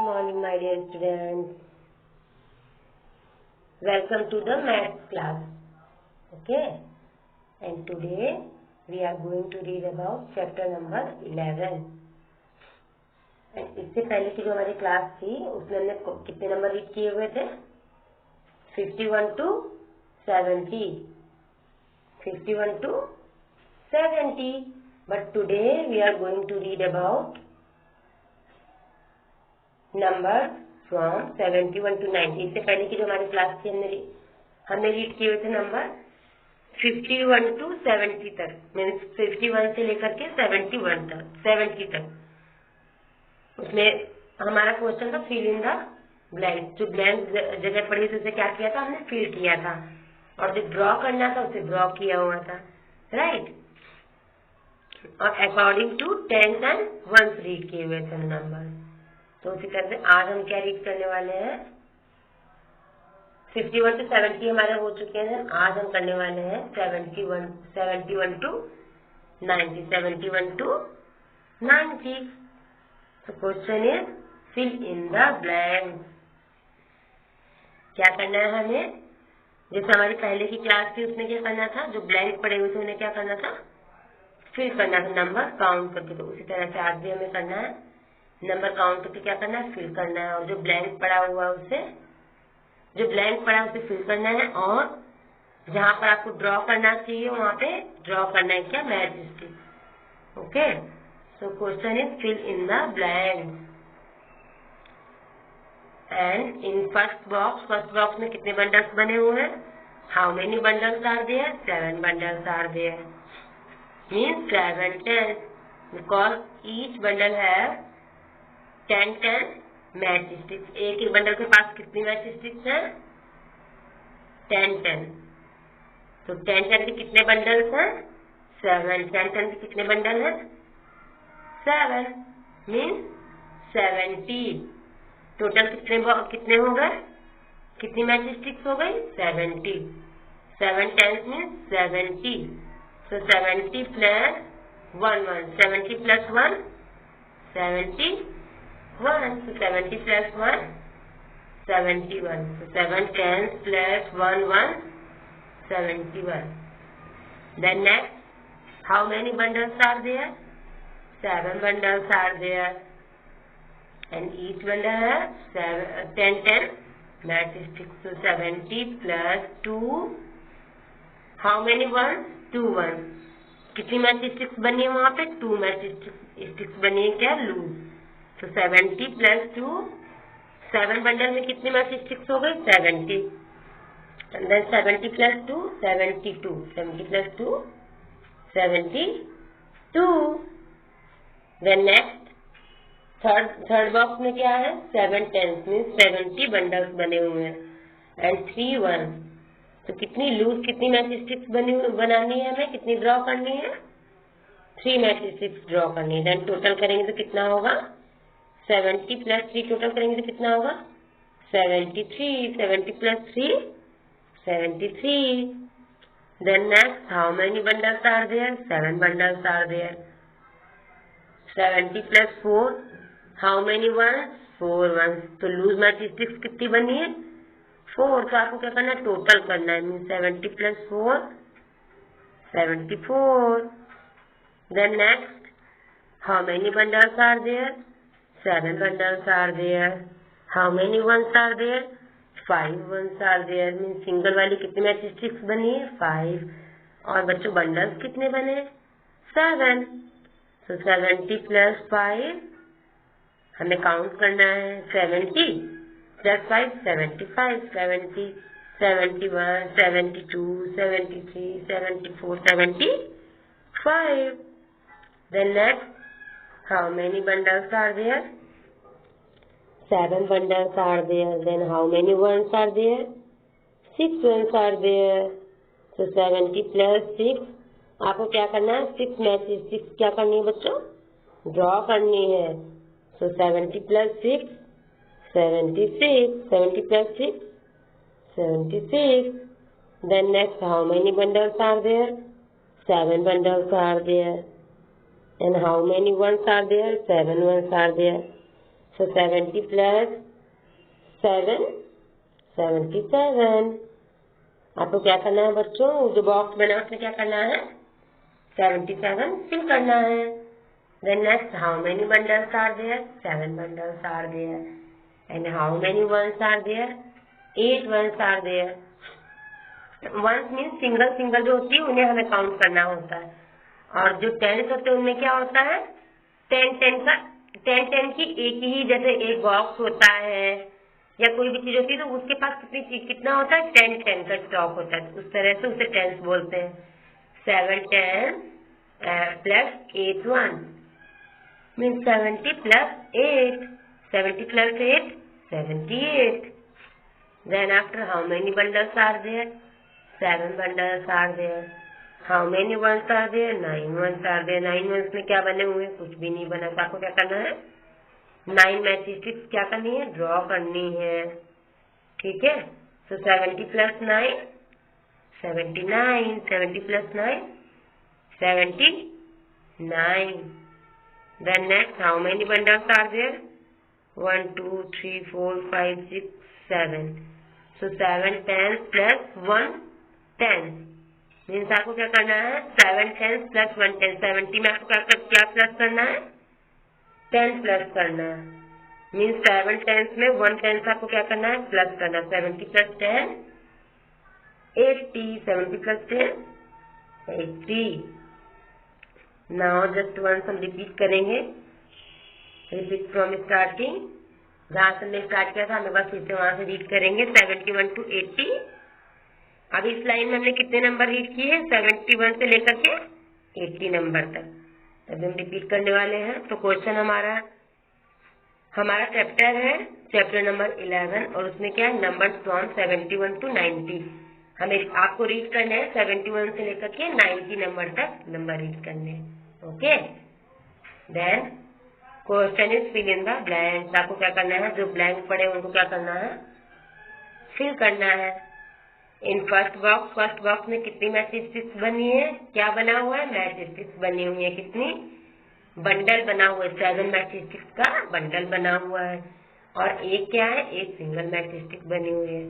morning, my dear students. Welcome to the maths class. Okay, and today we are going to read about chapter number 11. And इससे पहले की जो हमारी class थी उसमें हमने कितने नंबर रीड किए हुए थे? 51 to 70. 51 to 70. But today we are going to read about number from 71 to 90. इससे पहले की जो हमारी क्लास थी हमने रीड किए हुए थे नंबर 51 to 70 तक, मीन्स 51 से लेकर के 71 तक, 70 तक. उसमें हमारा क्वेश्चन था फिल इन द ब्लैंक. जो ब्लैंक जगह पड़ी थी उसे क्या किया था, हमने फिल किया था, और जो ड्रॉ करना था उसे ड्रॉ किया हुआ था, राइट. और according to tens and ones read किए हुए थे नंबर. तो उसी तरह से आज हम क्या रीड करने वाले हैं? 51 to 70 हमारे हो चुके हैं. आज हम करने वाले हैं 71 to 90. 71 to 90. तो question is fill in the blank. क्या करना है हमें? जैसे हमारी पहले की क्लास थी उसमें क्या करना था, जो ब्लैंक पड़े हुए थे उन्हें क्या करना था, फिल करना था नंबर काउंट करके. तो उसी तरह से आज भी हमें करना है, नंबर काउंट करके क्या करना है, फिल करना है. और जो ब्लैंक पड़ा हुआ उसे फिल करना है. और जहां पर आपको ड्रॉ करना चाहिए वहां पे ड्रॉ करना है क्या, match stick. Okay, so question is fill in the blank. And in first box में कितने बंडल्स बने हुए हैं? How many bundles are there? 7 bundles are there. Means 7 10, because each bundle have 10 match sticks. एक bundle के पास कितनी match sticks हैं? 10. तो 10 के कितने बंडल्स हैं? 7. 10 के कितने बंडल हैं? 7. मीन्स 70. टोटल कितने हो गए, कितनी मैच स्टिक्स हो गई? 70. 7 10 means 70. So 70 plus 1 70 plus 1 71. So 70 plus 1 71. So 7 10 plus 1 71. Then next, how many bundles are there? 7 bundles are there, and each bundle has 10 match sticks. So 70 plus 2. How many ones? 2 ones. कितनी match sticks बनी है वहां पे? 2 match sticks बनी है क्या, loose. तो 70 plus 2, 7 bundle में कितनी मैच स्टिक्स हो गई? 70. And then 70 plus 2 72. 70 plus 2 72. Then next third box में क्या है? 7 10 मीन्स 70 बंडल्स बने हुए हैं, एंड 3 1. तो कितनी लूज, कितनी मैच स्टिक्स बनानी है हमें, कितनी ड्रॉ करनी है? 3 मैच स्टिक्स ड्रॉ करनी है. देन टोटल करेंगे तो कितना होगा? 70 प्लस 3 टोटल करेंगे तो कितना होगा? 73. 70 plus 3 73. Then next, how many bundles are there? 7 bundles are there. 70 plus 4, how many ones? 4 ones. तो लूज मैच स्टिक्स कितनी बनी है? 4. तो आपको क्या करना है, टोटल करना है. Mean 70 plus 4 74. Then next, how many bundles are there? 7 bundles are there. How many ones are there? 5 ones are there. Means single वाली कितनी मैच स्टिक्स बनी है? 5. और बच्चों बंडल्स कितने बने? 7. तो 70 प्लस 5 हमें काउंट करना है. 70 plus 5 75. 70 71 72 73 74 75. Then next, how many bundles are there? 7 bundles are there. Then how many ones are there? 6 ones are there. So 70 plus 6, आपको क्या करना है? 6 मैच 6 क्या करनी है बच्चों? ड्रॉ करनी है. So 70 plus 6 76. 70 plus 6 76. Then next, how many bundles are there? 7 bundles are there. And how many ones are there? 7 ones are there. So 70 plus 7, 77. आपको क्या करना है बच्चों, जो बॉक्स बना उसमें क्या करना है, 77 फिल करना है. Then next, how many bundles are there? 7 bundles are there. And how many ones are there? 8 ones are there. Ones means single जो होती है उन्हें हमें काउंट करना होता है, और जो टेंस होते हैं उनमें क्या होता है, 10 की एक ही, जैसे एक बॉक्स होता है या कोई भी चीज होती है तो उसके पास कितना होता है, 10 का स्टॉक होता है. उस तरह से उसे टेंस बोलते हैं. 7 10 plus 8 1 means 70 plus 8. 70 plus 8, 78. Then after, how many bundles are there? 7 bundles are there. How many ones are there? 9 ones are there. 9 ones में क्या बने हुए हैं, कुछ भी नहीं बना. तो आपको क्या करना है, 9 मैथमेटिक्स क्या करनी है, ड्रॉ करनी है. ठीक है. So 70 plus 9, 79. 70 plus 9, 79. Then next, how many bundles are there? 1 2 3 4 5 6 7. So 7 tens plus 1 10. Means आपको क्या करना है, 7 10 plus 1 10. 70 में आपको क्या प्लस करना है, 10 प्लस करना है. मीन्स 7 10 में 1 10 आपको क्या करना है, प्लस करना. 70 plus 10, 80. 70 plus 10, 80. Now just once हम रिपीट करेंगे. Repeat from starting. जहाँ से हमने स्टार्ट किया था हमें बस फिर से वहां से रीड करेंगे. 71 to 80. अब इस लाइन में हमने कितने नंबर रीड किए, 71 से लेकर के 80 नंबर तक. तब हम रिपीट करने वाले हैं. तो क्वेश्चन हमारा चैप्टर है, चैप्टर नंबर 11, और उसमें क्या है, नंबर फ्रॉम 71 to 90. हमें आपको रीड करने हैं 71 से लेकर के 90 नंबर तक नंबर रीड करने हैं. Okay. Then question is fill in the blanks. आपको क्या करना है, जो ब्लैंक पड़े उनको क्या करना है, फिल करना है. इन फर्स्ट बॉक्स में कितनी मैथमेटिक्स बनी है, क्या बना हुआ है, मैथमेटिक्स बनी हुई है. कितनी, बंडल बना हुआ है. 7 मैथमेटिक्स का बंडल बना हुआ है. और एक क्या है, एक सिंगल मैथमेटिक्स बनी हुई है.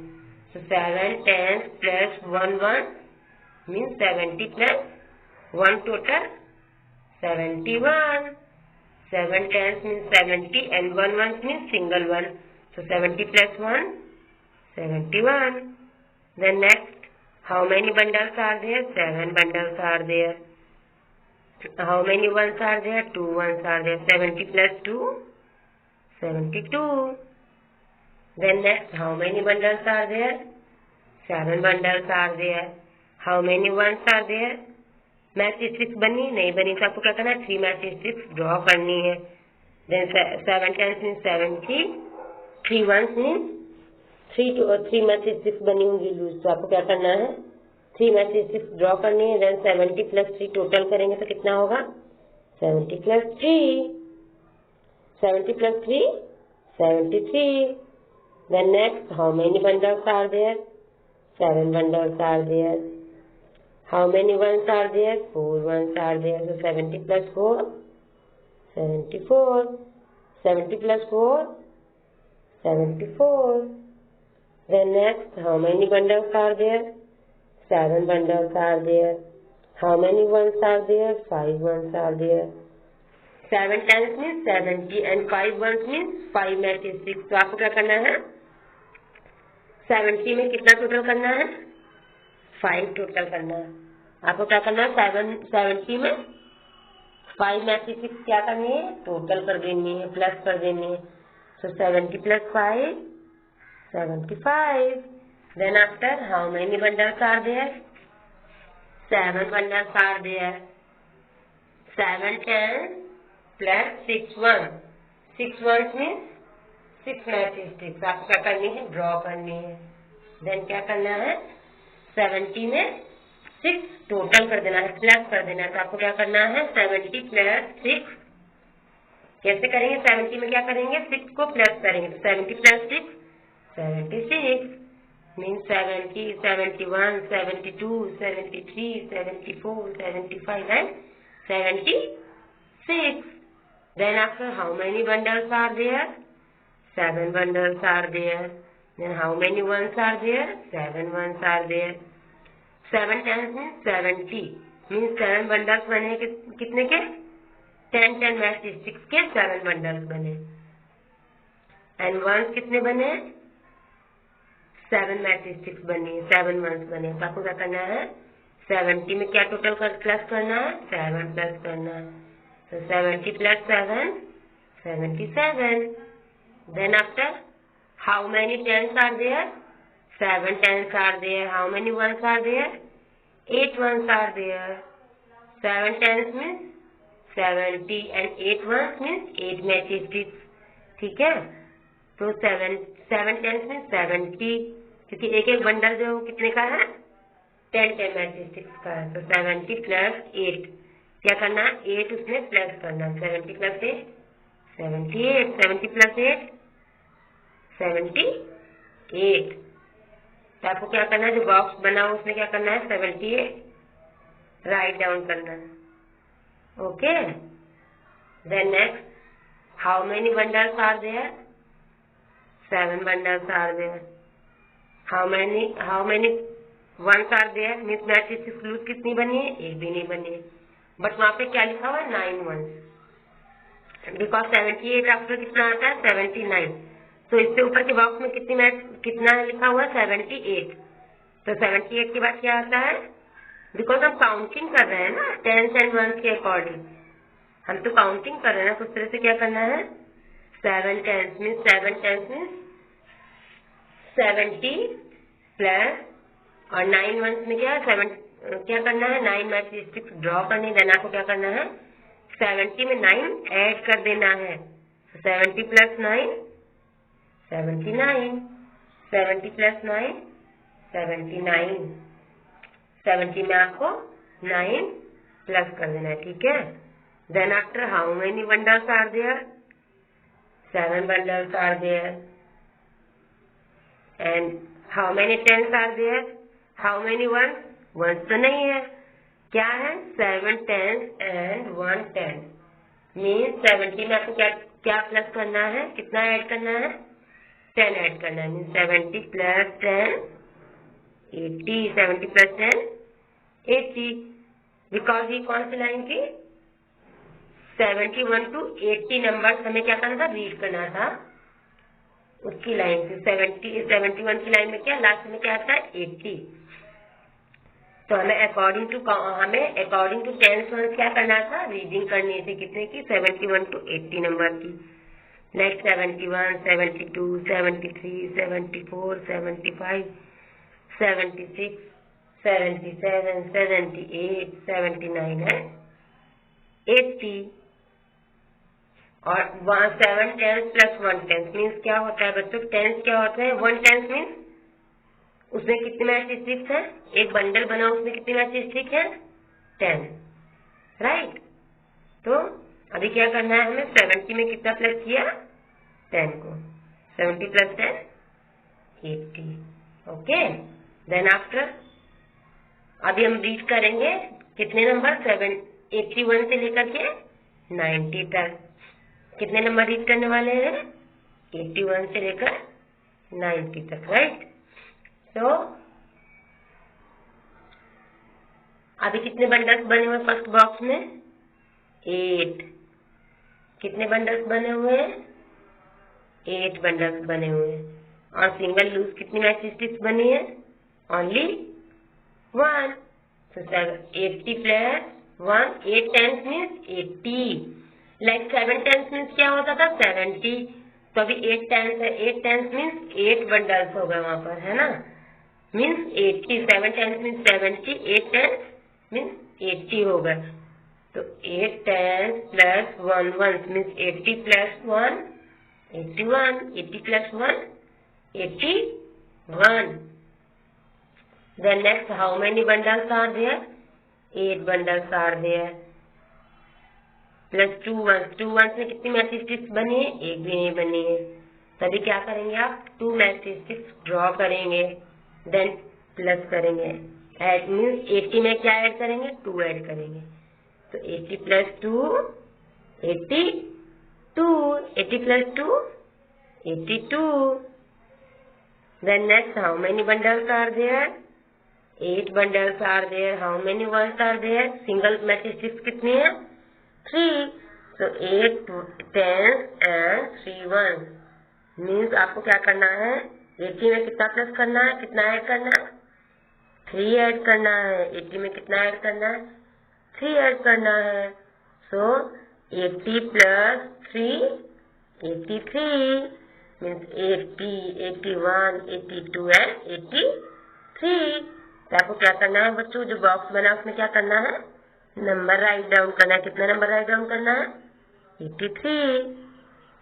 So 7 10 plus 1 1 means 70 plus 1 total 71. 7 10 means 70 and 1 1 means single one. So 70 plus 1, 71. Then next, how many bundles are there? 7 bundles are there. How many ones are there? 2 ones are there. 70 plus 2, 72. Then next, how many bundles are there? 7 bundles are there. How many ones are there? Mathematics बनी नहीं बनी, तो आपको क्या करना है, 3 mathematics draw करनी है. Then 7 10 means 70. 3 ones means 3 mathematics बनी होंगी लूज. तो आपको क्या करना है, 3 मैथमेटिक्स ड्रॉ करनी है. Then 70 plus 3 टोटल करेंगे तो कितना होगा, 70 plus 3. 70 plus 3, 73. Then next, how many bundles are there? 7 bundles are there. How many ones are there? 4 ones are there. So 70 plus 4, 74. 70 plus 4, 74. Then next, how many bundles are there? 7 bundles are there. How many ones are there? 5 ones are there. 7 times means 70 and 5 ones means 5 mathematics. तो आपको क्या करना है, 70 में कितना total करना है, 5 total करना है. आपको क्या करना है, 70 में 5 मैथमेटिक्स क्या करनी है, टोटल कर देनी है, प्लस कर देनी है. सो 70 plus 5, 75. Then after, how many bundles are there? 7 bundles are there. 7 10 plus 6 1. 6 ones means 6 mathematics. आपको क्या करनी है, ड्रॉ करनी है. देन क्या करना है, 70 में 6 टोटल कर देना है, प्लस कर देना है. तो आपको क्या करना है, 70 plus 6. कैसे करेंगे, 70 में क्या करेंगे, 6 को प्लस करेंगे. तो 70 plus 6, 76. Means 70, 71, 72, 73, 74, 75 and 76. Then after, how many bundles are there? 7 bundles are there. Then how many ones are there? 7 ones are there. 7 tens means 70. Means 7 bundles बने कितने के? 10 मैच स्टिक्स के 7 bundles बने. And ones कितने बने? 7 match sticks बनी, 7 ones बने. तो आपको क्या करना है? 70 में क्या टोटल प्लस करना है? 7 प्लस करना है. So 70 plus 7, 77. Then after, how many tens are there? 7 tens are there. How many ones are there? 8 ones are there. 7 tens means 70 and 8 ones means 8 match sticks. ठीक है? तो 7 tens means 70, क्योंकि एक एक बंडल जो कितने का है? 10 मैच स्टिक्स का है. तो 70 plus 8. क्या करना है? 8 उसमें प्लस करना है. 70 plus 8, 78. 70 plus 8, 78. तो आपको क्या करना है? जो बॉक्स बना हो उसमें क्या करना है? 78 राइट डाउन करना है. Okay. Then next, how many bundles are there? 7 bundles are there. How many ones are there? Means match sticks कितनी बनी है? एक भी नहीं बनी है. बट वहां पे क्या लिखा हुआ है? 9 ones. बिकॉज 78 आफ्टर कितना आता है? 79. तो इससे ऊपर के बॉक्स में कितना लिखा हुआ है? 78. तो 78 के बाद क्या आता है? बिकॉज हम काउंटिंग कर रहे हैं ना, टेंस एंड वंस के अकॉर्डिंग. हम तो काउंटिंग कर रहे हैं ना, तो उस तरह से क्या करना है? 7 tens means 70 प्लस और 9 ones में क्या है? क्या करना है? 9 मैच स्टिक्स ड्रॉ करनी. देना को क्या करना है? 70 में 9 ऐड कर देना है. 70 plus 9, 79. 70 plus 9, 79. 70 में आपको 9 प्लस कर देना है. ठीक है. Then after, how many bundles are there? 7 bundles are there. And how many tens are there? How many ones? Ones तो नहीं है. क्या है? 7 tens and 1 10. मीन्स 70 में आपको क्या प्लस करना है? कितना ऐड करना है? 10 ऐड करना है. Means 70 plus 10, 80. 70 plus 10, 80. बिकॉज ये कौन सी लाइन थी? 71 to 80 नंबर हमें क्या करना था? रीड करना था. उसकी लाइन थी 71 की लाइन में क्या लास्ट में क्या आता है? 80. तो हमें अकॉर्डिंग टू टेंस वंस क्या करना था? रीडिंग करनी थी. कितने की? 71 to 80 नंबर की. नेक्स्ट 71, 72, 73, 74, 75, 76, 77, 78, 79 है 80. और 7 tens plus 1 tens मीन्स क्या होता है बच्चों? टेंस क्या होता है? 1 tens मीन्स उसमें कितने मैच स्टिक्स है? एक बंडल बना उसमें कितने मैच स्टिक है? 10. राइट. तो अभी क्या करना है हमें? 70 में कितना प्लस किया? 10 को. 70 plus 10, 80. ओके. देन आफ्टर अभी हम रीड करेंगे कितने नंबर? 81 से लेकर के 90 तक. कितने नंबर रीड करने वाले हैं? 81 से लेकर 90 तक. राइट. तो अभी कितने बंडल्स बने हुए फर्स्ट बॉक्स में? 8. कितने बंडल्स बने हुए हैं? 8 बंडल्स बने हुए हैं. और सिंगल लूज कितनी मैच स्टिक्स बनी है? ओनली 1. तो 80 plus 1, 8 tens means 80. Like 7 tens means क्या होता था? 70. तो अभी 8 tens है. 8 tens means 8 बंडल्स हो गए वहां पर, है ना? Means 80. 7 tens means 70. 8 tens means 80 हो गए. तो 8 tens plus 1 ones means 80 plus 1, 81. 80 plus 1, 81. Then next, how many bundles are there? 8 bundles are there. Plus 2 ones. 2 ones में कितनी मैच स्टिक्स बनी है? एक भी नहीं बनी है. तभी क्या करेंगे आप? 2 मैच स्टिक्स ड्रॉ करेंगे. देन प्लस करेंगे. एड मीन्स 80 में क्या ऐड करेंगे? 2 ऐड करेंगे. तो 80 plus 2, 82. 80 plus 2, 82. Then next, how many bundles are there? 8 bundles are there. How many ones are there? Single matchsticks कितनी है? 3. So 8 tens and 3 ones. Means आपको क्या करना है? 80 में कितना प्लस करना है? कितना ऐड करना है? 3 ऐड करना है. 80 में कितना ऐड करना है? 3 ऐड करना है. So 80 plus 3, 83. Means 80, 81, 82 and 83. तो आपको क्या करना है बच्चों? जो बॉक्स बना उसमें क्या करना है? नंबर राइट डाउन करना है. कितना नंबर राइट डाउन करना है? 83.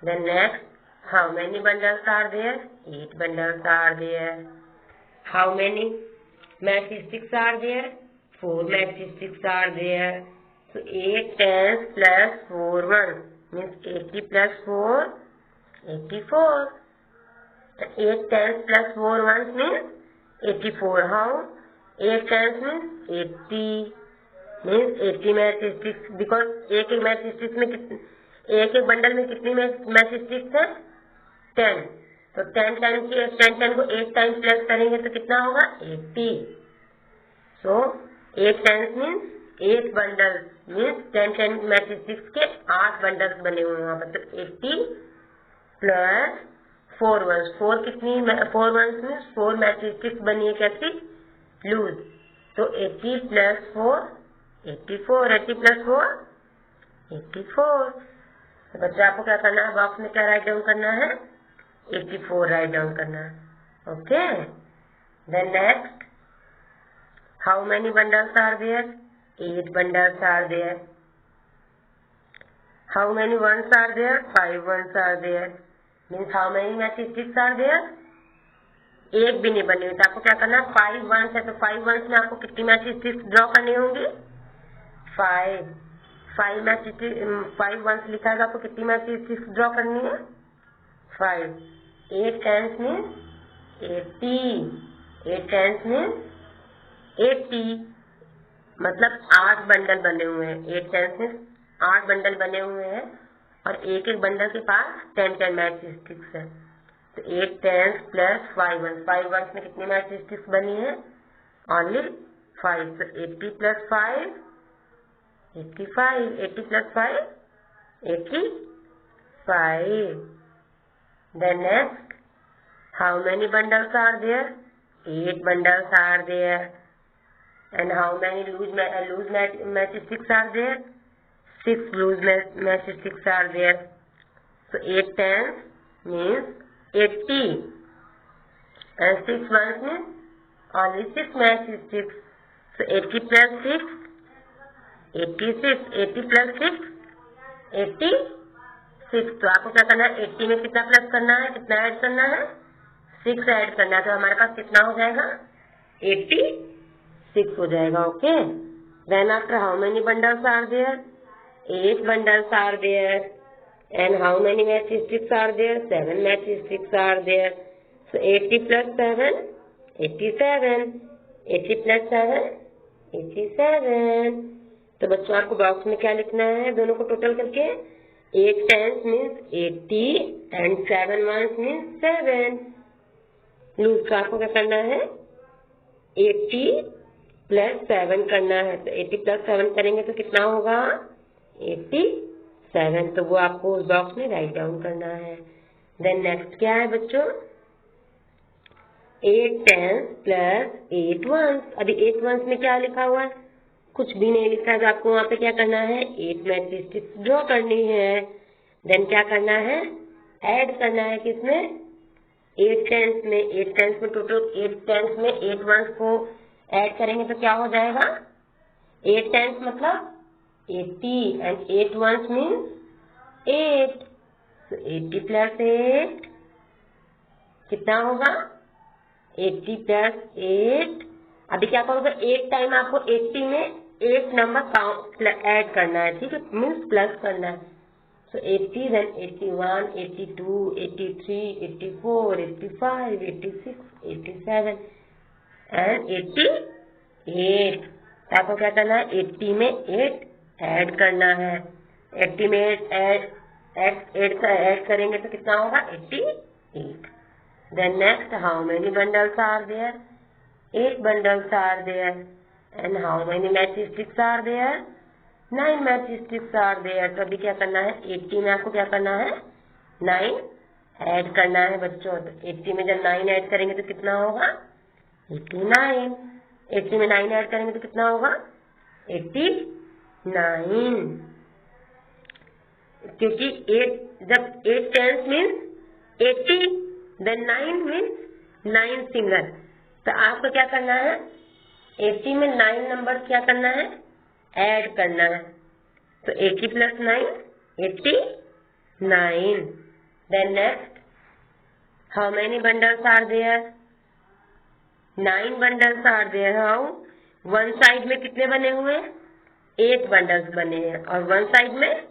Then next, how many bundles are there? 8 bundles are there. How many matchsticks are there? 4 matchsticks are there. So 8 tens plus 4 ones means 80 plus 4, 84. 8 tens plus 4 ones means 84. How? 8 tens means 80. Means 80 matchsticks. Because एक matchsticks में एक bundle में कितनी matchsticks है? 10. तो 10 को 8 time plus करेंगे तो कितना होगा? 80. So 8 tens means 8 bundles means 10 matchsticks के 8 bundles बने हुए हैं वहाँ पर. तो 80 plus 4 ones. 4 कितनी? 4 ones means 4 matchsticks बनी है कैसी? लूज. तो 80 plus 4, 84. 80 plus 4, 84. तो बच्चा आपको क्या करना है? बॉक्स में क्या राइट डाउन करना है? 84 राइट डाउन करना है. Okay. Then next, how many bundles are there? 8 bundles are there. How many ones are there? 5 ones are there. Means how many matchsticks are there? एक भी नहीं बनी हुई. तो आपको क्या करना है? 5 ones है तो 5 ones में आपको कितनी मैचस्टिक्स ड्रॉ करनी होंगी? 5. 5 ones लिखा है तो आपको कितनी मैचस्टिक्स ड्रॉ करनी है? 5. 8 tens means 80. 8 tens means 80. मतलब 8 बंडल बने हुए हैं. 8 tens means 8 बंडल बने हुए हैं और एक एक बंडल के पास 10 मैचस्टिक्स है. तो 8 tens plus 5 ones. 5 ones में कितनी मैचस्टिक्स बनी है? ओनली 5. तो 80 plus 5, 85. 80 plus 5, 85. Then next, how many bundles are there? 8 bundles are there. And how many loose matchsticks are there? 6 loose matchsticks are there. So 8 tens means 80. And 6 ones means only 6 matchsticks. So 80 plus 6, 86. 80 plus 6, 86. तो आपको क्या करना है? 80 में कितना plus करना है? कितना ऐड करना है? 6 ऐड करना है. तो हमारे पास कितना हो जाएगा? 86 हो जाएगा. Okay. Then after, how many bundles are there? 8 bundles are there. And how many matchsticks are there? 7 matchsticks are there. So 80 plus 7, 87. 80 plus 7, 87. तो बच्चों आपको बॉक्स में क्या लिखना है दोनों को टोटल करके? 8 tens means 80 and 7 ones means 7. Loose का आपको क्या करना है? 80 plus 7 करना है. तो 80 plus 7 करेंगे तो कितना होगा? 87. तो वो आपको उस बॉक्स में राइट डाउन करना है. देन नेक्स्ट क्या है बच्चों? 8 tens plus 8 ones. अभी 8 ones में क्या लिखा हुआ है? कुछ भी नहीं लिखा है. तो आपको वहाँ पे क्या करना है? 8 मैचस्टिक्स ड्रॉ करनी है. देन क्या करना है? ऐड करना है किसमें? 8 tens में. 8 tens में टोटल 8 tens में 8 ones को ऐड करेंगे तो क्या हो जाएगा? 8 tens मतलब 80 and 8 ones means 8. So 80 plus 8 कितना होगा? 80 plus 8. अभी क्या करोगे? एक टाइम आपको 80 में 8 नंबर काउंट ऐड करना है. ठीक है. मीन्स प्लस करना है. So 80, then 81, 82, 83, 84, 85, 86, 87 and 88. तो आपको क्या करना है? 80 में 8 ऐड करना है. 80 में 8 ऐड करेंगे तो कितना होगा? 88. 8. Then next, how many bundles are there? 8 bundles are there. And how many matchsticks are there? 9 matchsticks are there. तो अभी क्या करना है? 80 में आपको क्या करना है? 9 ऐड करना है बच्चों। तो 80 में जब 9 ऐड करेंगे तो कितना होगा? 89. 80 में 9 ऐड करेंगे तो कितना होगा? 89. क्योंकि 8 जब 8 tens means 80, then 9 means 9 single. तो आपको क्या करना है? 80 में 9 नंबर क्या करना है? ऐड करना है। तो 80 plus 9 89. Then next, how many bundles are there? 9 bundles are there. How? One side में कितने बने हुए हैं? 8 बंडल्स बने हैं और वन साइड में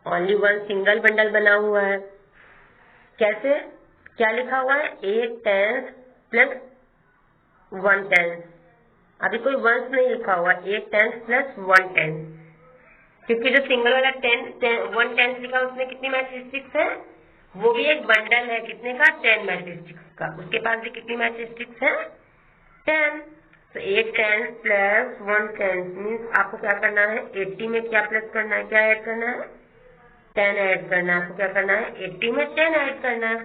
ओनली 1 सिंगल बंडल बना हुआ है। कैसे? क्या लिखा हुआ है? 8 टेंस प्लस 1 टेंस। अभी कोई वंस नहीं लिखा हुआ, 8 टेंस प्लस 1 टेंस, क्योंकि जो सिंगल वाला 1 टेंस लिखा है उसमें कितनी मैचस्टिक्स है? वो भी एक बंडल है, कितने का? 10 मैचस्टिक्स का। उसके पास भी कितनी मैचस्टिक्स है? 10. तो 8 टेंस प्लस 1 टेंस मीन्स आपको क्या करना है? 80 में क्या प्लस करना है? क्या ऐड करना है? 10 ऐड करना है। आपको क्या करना है? 80 में 10 ऐड करना है।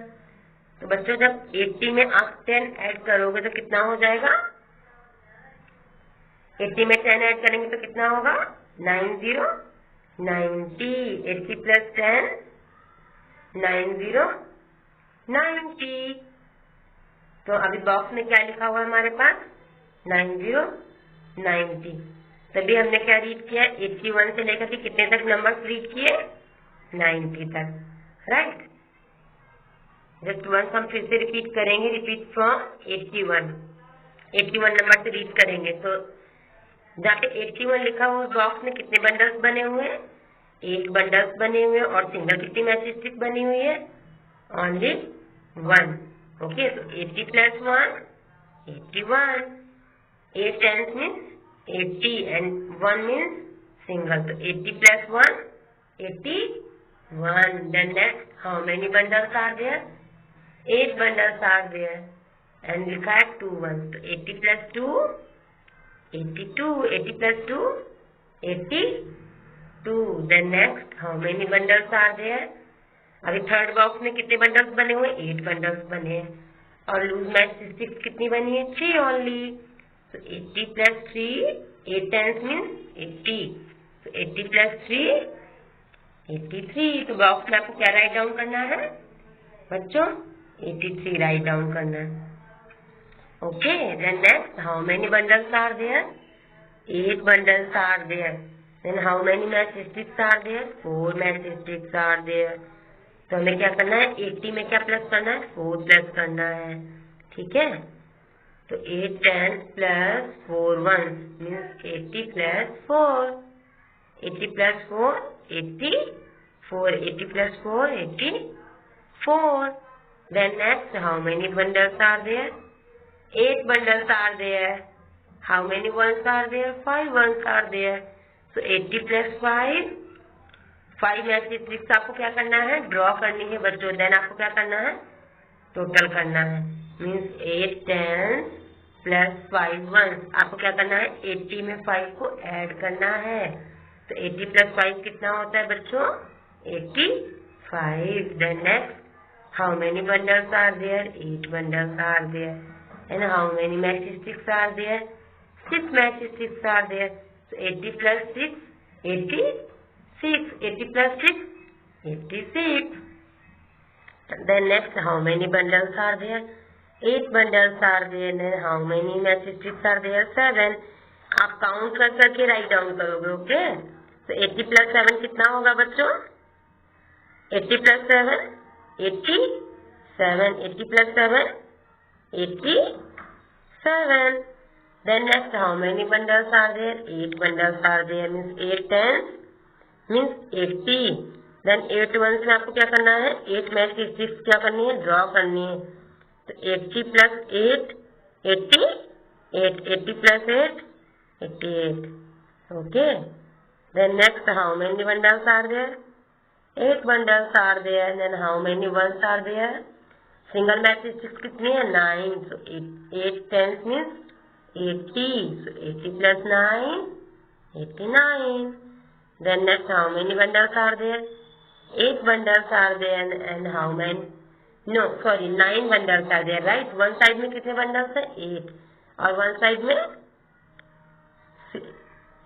तो बच्चों जब 80 में आप 10 ऐड करोगे तो कितना हो जाएगा? 80 में 10 ऐड करेंगे तो कितना होगा? 90 90. 80 प्लस 10 90 90. तो अभी बॉक्स में क्या लिखा हुआ है हमारे पास? 90 90. तभी हमने क्या रीड किया? 81 से लेकर के कितने तक नंबर रीड किए? 90 तक, राइट। जस्ट वंस हम फिर से रिपीट करेंगे। रिपीट फ्रॉम 81 नंबर से रीड करेंगे। तो जहाँ पे 81 लिखा हुआ उस बॉक्स में कितने बंडल्स बने हुए हैं? 8 बंडल्स बने हुए हैं और सिंगल कितनी मैचस्टिक बनी हुई है? ओनली 1. ओके, तो 80 plus 1 81. 8 tens means 80 and 1 means single. तो 80 plus 1 81. Then next, how many bundles are there? 8 bundles are there and लिखा है 2 1. तो 80 plus 2 82. 80 plus 2 82. Then next, how many bundles are there? अभी थर्ड बॉक्स में कितने bundles बने हुए? 8 बंडल्स बने हैं और लूज मैचस्टिक्स कितनी बनी है? 3 ओनली। तो 80 plus 3 8 टेंस मीन्स 80. तो 80 plus 3 83. तो बॉक्स में आपको क्या राइट डाउन करना है बच्चों? 83 राइट डाउन करना है। Okay, then next, how many bundles are there? 8 bundles are there. Then how many matchsticks are there? 4 matchsticks are there. तो हमें क्या करना है? 80 में क्या प्लस करना है? 4 प्लस करना है, ठीक है। तो 8 10 plus 4 1 means 80 plus 4. 80 plus 4 84. 80 plus 4 84. Then next, how many bundles are there? 8 bundles are there. How many ones are there? 5 ones are there. So 80 plus 5 matchsticks आपको क्या करना है? ड्रॉ करनी है बच्चों। देन आपको क्या करना है? टोटल करना है। Means 8 10 plus 5 1. आपको क्या करना है? 80 में 5 को ऐड करना है। तो 80 प्लस 5 कितना होता है बच्चों? 85. Then next, how many bundles are there? 8 bundles are there. And how many matchsticks are there? 6 matchsticks are there. So 80 plus 6 86. 80 plus 6 86. Then next, how many bundles are there? 8 bundles are there. Then how many matchsticks are there? 7. आप count कर करके write down करोगे, okay. तो 80 plus 7 कितना होगा बच्चों? 80 plus 7 87. 80 plus 7 87. Then next, how many bundles are there? 8 bundles are there. Means 8 10 means 80. Then 8 ones में आपको क्या करना है? 8 मैचस्टिक्स क्या करनी है? ड्रॉ करनी है। तो 80 plus 8 88. 80 plus 8 88. Okay. Then next, how many bundles are there? 8 bundles are there. Then how many ones are there? Single matrix कितनी है 9, so 8 tens means 80, so 80 plus 9 89. Then next, how many bundles are there? 8 bundles are there. And how many? No, sorry, 9 bundles are there, right? One side में कितने bundles है 8 और one side में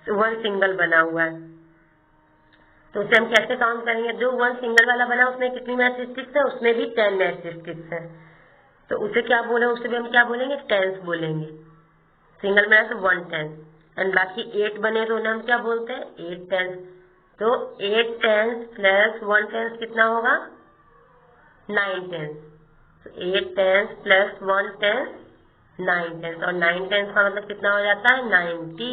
one single बना हुआ है। तो उसे हम कैसे काउंट करेंगे? जो वन सिंगल वाला बना उसमें कितनी मैट्रिक्स है? उसमें भी 10 मैट्रिक्स है। तो उसे क्या बोले? उसे भी हम क्या बोलेंगे? टेंस बोलेंगे। सिंगल बना तो 1 टेंस, एंड बाकी 8 बने तो उन्हें हम क्या बोलते हैं? 8 टेंस। तो 8 टेंस प्लस 1 टेंस कितना होगा? 9 टेंस। तो 8 टेंस प्लस 1 टेंस 9 टेंस, और 9 टेंस का मतलब कितना हो जाता है? 90,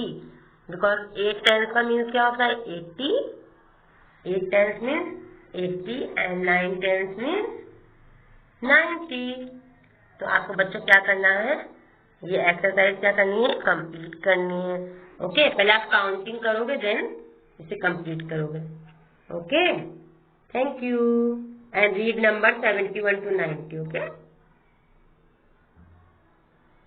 बिकॉज 8 टेंस का मीन्स क्या होता है? 80। 8 tens means 80 and 9 tens means 90. तो आपको बच्चों क्या करना है? ये एक्सरसाइज क्या करनी है? कंप्लीट करनी है। ओके, पहले आप काउंटिंग करोगे, देन इसे कंप्लीट करोगे। Okay, thank you, and read number 71 to 90. Okay.